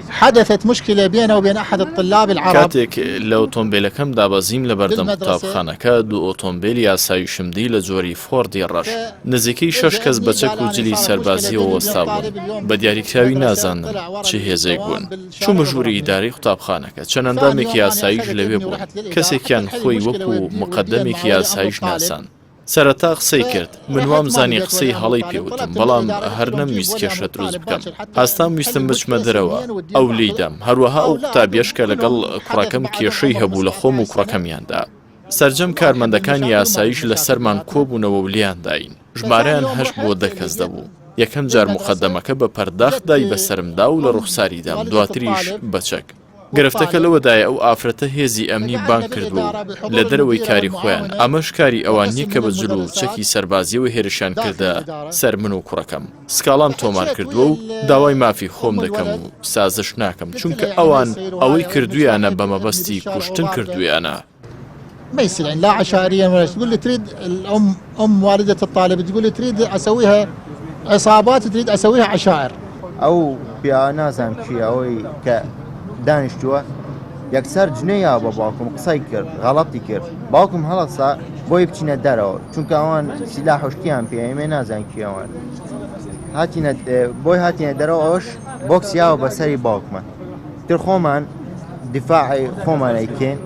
حدثت مشكلة بينه وبين أحد الطلاب العرب. کاتێک لە ئۆتۆمبیلەکەم دابەزیم لە بەردەم قوتابخانەکە دوو ئۆتۆمبیل یاساییشمدی لە جۆری فۆردی ڕەش نزیکەی 6 کەس بە چەک و جلی سەربازیەوە وەستا بوون بە دیاریکراوی نازانم چه هێزێک بوون چوومە ژووری ئیدارەی قوتابخانەکە چەند ئەندامێکی یاساییش لەوێ بوون کەسێکیان خۆی وەکو مقەدەمێکی یاساییش ناسان سەرەتا قسەی کرد من وامزانی قسەی هەڵی پێوتم بەڵام هەر نەمویست کێشە دروست بکەم هەستام ویستم بچمە دەرەوە ئەو لیدەم هەروەها ئەو قوتابیەش کە لەگەڵ کوڕەکەم کێشەی هەبوو لە خۆم و کوڕەکەمیاندا سەرجەم کارمەندەکانی یاساییش لە سەرمان کۆبوونەوە و لیانداین ژمارەیان 8 بۆ 10 کەس دەبوو یەکەم جار مقەدەمەکە بە پەرداخدای بەسەرمدا و لە ڕوخساریدام دواتریش بەچەک گرفتەکە لەوەدایە ئەو ئافرەتە هێزی ئەمنی بانگ کردبوو لە دەرەوەی کاری خۆیان ئەمەش کاری ئەوان نییە کە بە جلو و چەکی سەربازیەوە هێرشیان کردە سەر من و کوڕەکەم سکاڵام تۆمار کردووە و داوای مافی خۆم دەکەم و سازش ناکەم چونکە ئەوان ئەوەی کردویانە بە مەبەستی کوشتن کردویانە ما يصير يعني لا عشائريا ولا تقول لي تريد الأم والدة الطالب تقول لي تريد أسويها عصابات تريد أسويها عشائر أو بيانازم كي أوي ك دانشتووە یەکسەر جنەیە بە باوکم قسەی کرد غەڵەتی کرد باوکم هەڵەسا بۆی بچینە دەرەوە چونکە ئەوان سیلا حشتیان پێ ئێمە نازان کیەوەن بۆی هاتینە دەرەوە ئەوش بۆکسیاوە بەسەری باوکمە تر خۆمان دیفاعی خۆمانەیکەین